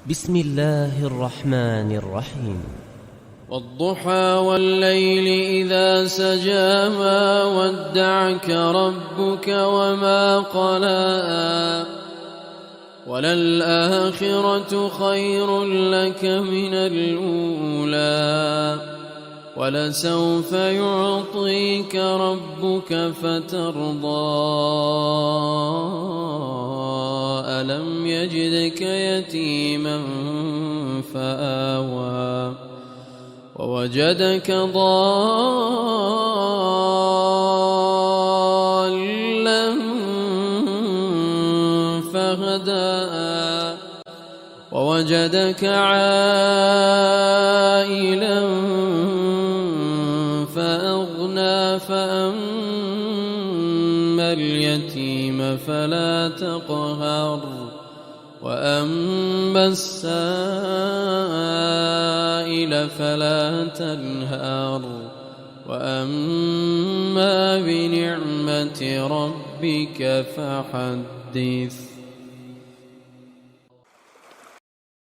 بسم الله الرحمن الرحيم. والضحى والليل إذا سجى ما ودعك ربك وما قلى وللآخرة خير لك من الأولى ولسوف يعطيك ربك فترضى ألم يجدك يتيما فآوى ووجدك ضالا فهدى ووجدك عائلا فأغنى فأما اليتيم فلا تقهر وأما السائل فلا تنهر وأما بنعمة ربك فحدث.